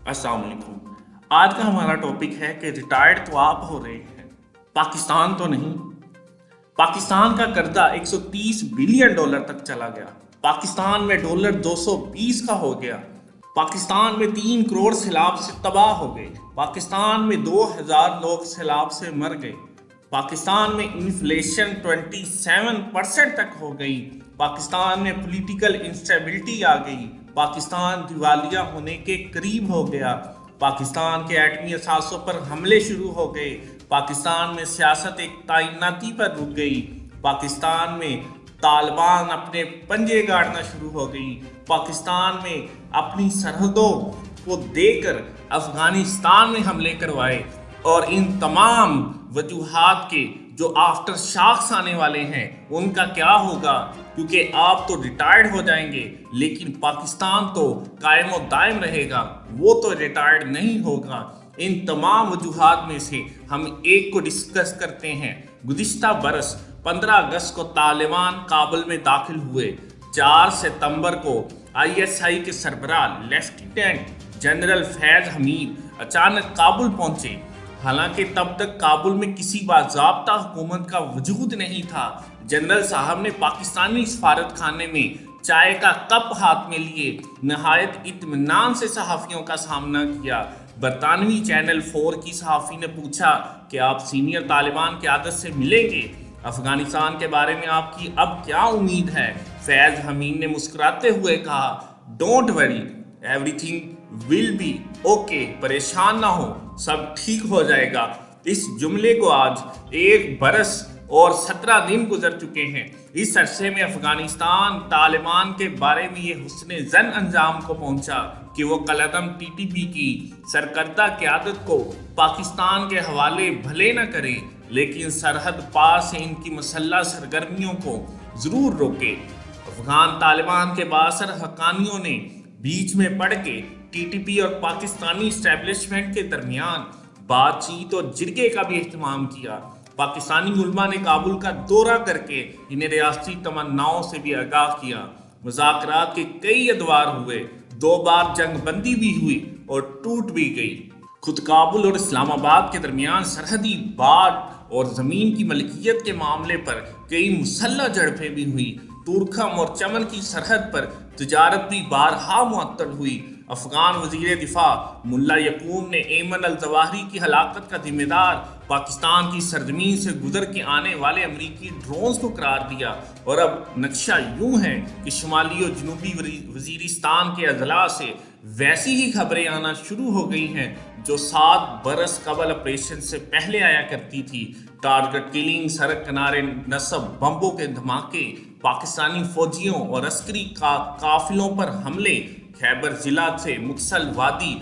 अस्सलाम वालेकुम। आज का हमारा टॉपिक है कि रिटायर्ड तो आप हो रहे हैं, पाकिस्तान तो नहीं। पाकिस्तान का कर्जा 130 बिलियन डॉलर तक चला गया। पाकिस्तान में डॉलर 220 का हो गया। पाकिस्तान में 3 करोड़ सैलाब से तबाह हो गए। पाकिस्तान में 2000 लोग सैलाब से मर गए। पाकिस्तान में इन्फ्लेशन 27% तक हो गई। पाकिस्तान में पॉलिटिकल इंस्टेबिलिटी आ गई। पाकिस्तान दिवालिया होने के करीब हो गया। पाकिस्तान के एटमी असासों पर हमले शुरू हो गए। पाकिस्तान में सियासत एक तैनाती पर रुक गई। पाकिस्तान में तालिबान अपने पंजे गाड़ना शुरू हो गई। पाकिस्तान में अपनी सरहदों को देकर अफगानिस्तान में हमले करवाए। और इन तमाम वजूहात के जो आफ्टर शॉक्स आने वाले हैं उनका क्या होगा, क्योंकि आप तो रिटायर्ड हो जाएंगे लेकिन पाकिस्तान तो कायम और दायम रहेगा, वो तो रिटायर्ड नहीं होगा। इन तमाम वजूहात में से हम एक को डिस्कस करते हैं। गुज़िश्ता बरस 15 अगस्त को तालिबान काबुल में दाखिल हुए। 4 सितंबर को ISI के सरबराह लेफ्टिनेंट जनरल फैज़ हमीद अचानक काबुल पहुंचे। हालांकि तब तक काबुल में किसी बाज़ाब्ता हुकूमत का वजूद नहीं था। जनरल साहब ने पाकिस्तानी सफारत खाने में चाय का कप हाथ में लिए नहायत इत्मीनान से सहाफ़ियों का सामना किया। बरतानवी चैनल 4 की सहाफ़ी ने पूछा कि आप सीनियर तालिबान क़यादत से मिलेंगे, अफ़गानिस्तान के बारे में आपकी अब क्या उम्मीद है? फैज़ हमीद ने मुस्कुराते हुए कहा, don't worry, everything will be okay, परेशान ना हो, सब ठीक हो जाएगा। इस जुमले को आज 1 बरस और 17 दिन गुजर चुके हैं। इस अरसे में अफगानिस्तान तालिबान के बारे में ये हुस्न ज़न अंजाम को पहुंचा कि वो कलअदम TTP की सरकर्दा क़यादत को पाकिस्तान के हवाले भले न करे लेकिन सरहद पार से इनकी मसल्ह सरगर्मियों को ज़रूर रोके। अफगान तालिबान के बासर हक़ानियों ने बीच में पड़ के TTP और पाकिस्तानी इस्टेब्लिशमेंट के दरमियान बातचीत और जिरगे का भी इह्तिमाम किया। पाकिस्तानी उलमा ने काबुल का दौरा करके इन्हें रियासती तमन्नाओं से भी आगाह किया। मुज़ाकरात के कई अदवार हुए, 2 बार जंग बंदी भी हुई और टूट भी गई। खुद काबुल और इस्लामाबाद के दरमियान सरहदी बाढ़ और ज़मीन की मलकियत के मामले पर कई मुसल्लह झड़पें भी हुई। तुर्खम और चमन की सरहद पर तिजारत भी बारहा मुअत्तल हुई। अफगान वजीर दिफा मुल्ला यकूम ने एमन अल जवाहिरी की हलाकत का जिम्मेदार पाकिस्तान की सरजमीन से गुजर के आने वाले अमरीकी ड्रोन्स को करार दिया। और अब नक्शा यूं है कि शुमाली और जनूबी वजीरिस्तान के अजला से वैसी ही खबरें आना शुरू हो गई हैं जो 7 बरस कबल ऑपरेशन से पहले आया करती थी। टारगेट किलिंग, सड़क किनारे नस्ब बम्बों के धमाके, पाकिस्तानी फौजियों और अस्करी काफिलों पर हमले, खैबर जिला से मुक्सल वादी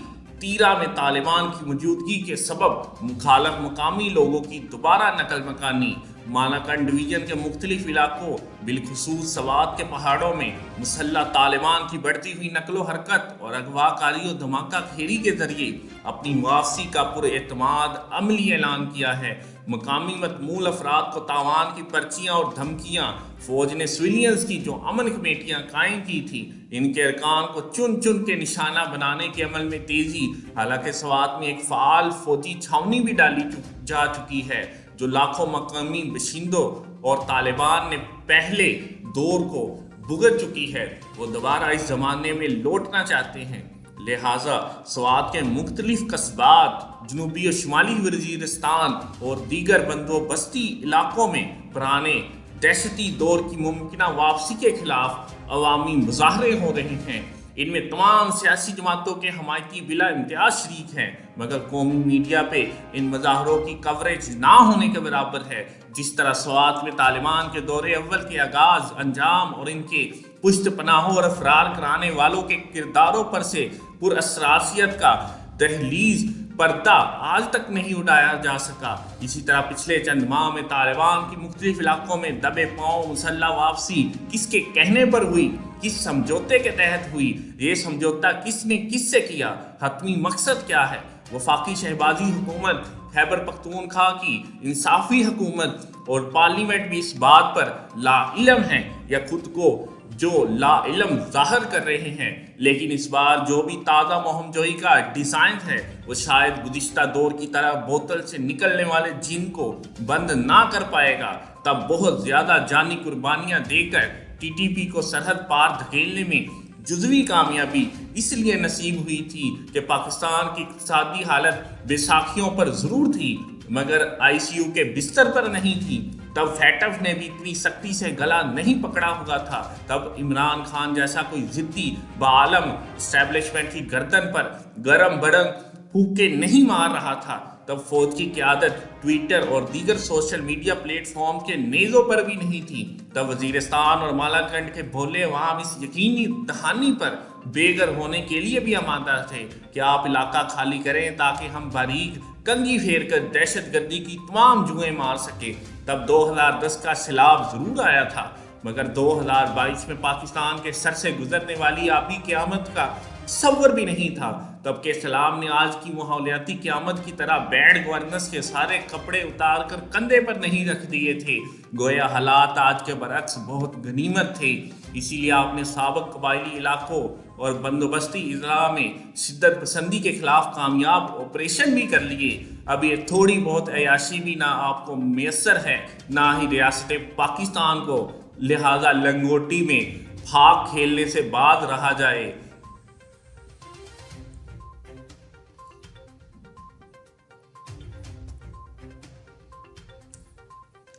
तीरा में तालिबान की मौजूदगी के सबब मुखालफ मकामी लोगों की दोबारा नकल मकानी, मालाकंड डिवीजन के मुख्तलिफ इलाकों बिलखुसूस सवात के पहाड़ों में मुसल्ह तालिबान की बढ़ती हुई नकलो हरकत और अगवाकारी और धमाका खेरी के जरिए अपनी वापसी का पुरएतमाद अमली ऐलान किया है। मकामी मतमूल अफराद को तावान की पर्चियाँ और धमकियाँ, फौज ने सिविलियंस की जो अमन कमेटियाँ कायम की थी इनके अरकान को चुन चुन के निशाना बनाने के अमल में तेजी। हालांकि सवात में एक फ़ाल फौजी छावनी भी डाली जा चुकी है जो लाखों मकामी बशिंदों और तालिबान ने पहले दौर को भुगत चुकी है, वो दोबारा इस ज़माने में लौटना चाहते हैं। लिहाजा स्वात के मुख्तलिफ कस्बात, जनूबी और शुमाली वजीरिस्तान और दीगर बंदोबस्ती इलाकों में पुराने दहशती दौर की मुमकिना वापसी के खिलाफ अवामी मुजाहरे हो रहे हैं। इनमें तमाम सियासी जमातों के हमायती बिला इम्तियाज शरीक हैं, मगर कौमी मीडिया पे इन मुजाहरों की कवरेज ना होने के बराबर है। जिस तरह स्वात में तालिबान के दौरे अव्वल के आगाज, अंजाम और इनके पुश्त पनाहों और अफरार कराने वालों के किरदारों पर से पुरअसरासियत का दहलीज पर्दा आज तक नहीं उठाया जा सका। इसी तरह पिछले चंद माह में तालिबान की मुख्तलिफ इलाकों में दबे पांव मुसल्ह वापसी किसके कहने पर हुई, किस समझौते के तहत हुई, ये समझौता किसने किससे किया, हतमी मकसद क्या है? वफाकी शहबाजी हुकूमत, खैबर पख्तूनख्वा की इंसाफी हुकूमत और पार्लियामेंट भी इस बात पर लाइल्म है या खुद को جو لا علم ظاہر کر رہے ہیں، لیکن اس بار جو بھی تازہ مہم جوئی کا ڈیزائن ہے وہ شاید گزشتہ دور کی طرح بوتل سے نکلنے والے جن کو بند نہ کر پائے گا۔ تب بہت زیادہ جانی قربانیاں دے کر ٹی ٹی پی کو سرحد پار دھکیلنے میں جزوی کامیابی اس لیے نصیب ہوئی تھی کہ پاکستان کی اقتصادی حالت بیساکھیوں پر ضرور تھی مگر آئی سی یو کے بستر پر نہیں تھی۔ تب فیٹف نے بھی اتنی سختی سے گلا نہیں پکڑا ہوا تھا، تب عمران خان جیسا کوئی ضدی بعالم اسٹیبلشمنٹ کی گردن پر گرم بڑنگ پھونکے نہیں مار رہا تھا، تب فوج کی قیادت ٹویٹر اور دیگر سوشل میڈیا پلیٹ فارم کے نیزوں پر بھی نہیں تھی، تب وزیرستان اور مالاکنڈ کے بھولے عوام اس یقینی دہانی پر بے گھر ہونے کے لیے بھی آمادہ تھے کہ آپ علاقہ خالی کریں تاکہ ہم باریک کنگھی پھیر کر دہشت گردی کی تمام جوئیں مار سکے۔ تب 2010 کا سیلاب ضرور آیا تھا مگر 2022 میں پاکستان کے سر سے گزرنے والی آبی قیامت کا تصور بھی نہیں تھا۔ تب کے سلام نے آج کی ماحولیاتی قیامت کی طرح بیڈ گورننس کے سارے کپڑے اتار کر کندھے پر نہیں رکھ دیے تھے، گویا حالات آج کے برعکس بہت غنیمت تھے۔ اسی لیے آپ نے سابق قبائلی علاقوں اور بندوبستی اضلاع میں شدت پسندی کے خلاف کامیاب آپریشن بھی کر لیے۔ اب یہ تھوڑی بہت عیاشی بھی نہ آپ کو میسر ہے نہ ہی ریاست پاکستان کو، لہذا لنگوٹی میں پھاگ کھیلنے سے باز رہا جائے۔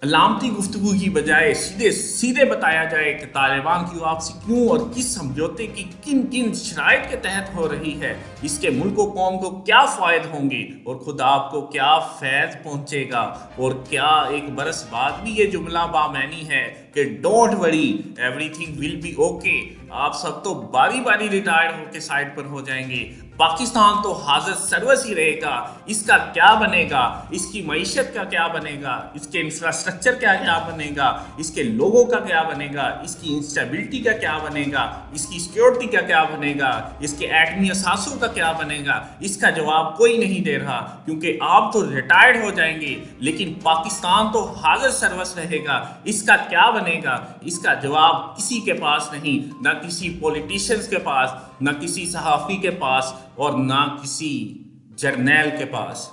علامتی گفتگو کی بجائے سیدھے بتایا جائے کہ طالبان کی واپسی کیوں اور کس سمجھوتے کی کن کن شرائط کے تحت ہو رہی ہے، اس کے ملک و قوم کو کیا فوائد ہوں گے اور خود آپ کو کیا فیض پہنچے گا، اور کیا ایک برس بعد بھی یہ جملہ بامعنی ہے کہ don't worry everything will be okay, آپ سب تو باری باری ریٹائر ہو کے سائڈ پر ہو جائیں گے، پاکستان تو حاضر سروس ہی رہے گا، اس کا کیا بنے گا، اس کی معیشت کا کیا بنے گا، اس کے انفراسٹرکچر کا کیا بنے گا، اس کے لوگوں کا کیا بنے گا، اس کی انسٹیبلٹی کا کیا بنے گا، اس کی سیکیورٹی کا کیا بنے گا، اس کے ایٹمی اثاثوں کا کیا بنے گا، اس کا جواب کوئی نہیں دے رہا کیونکہ آپ تو ریٹائرڈ ہو جائیں گے، لیکن پاکستان تو حاضر سروس رہے گا، اس کا کیا بنے گا، اس کا جواب کسی کے پاس نہیں، نہ کسی پولیٹیشنز کے پاس، نہ کسی صحافی کے پاس اور نہ کسی جرنیل کے پاس۔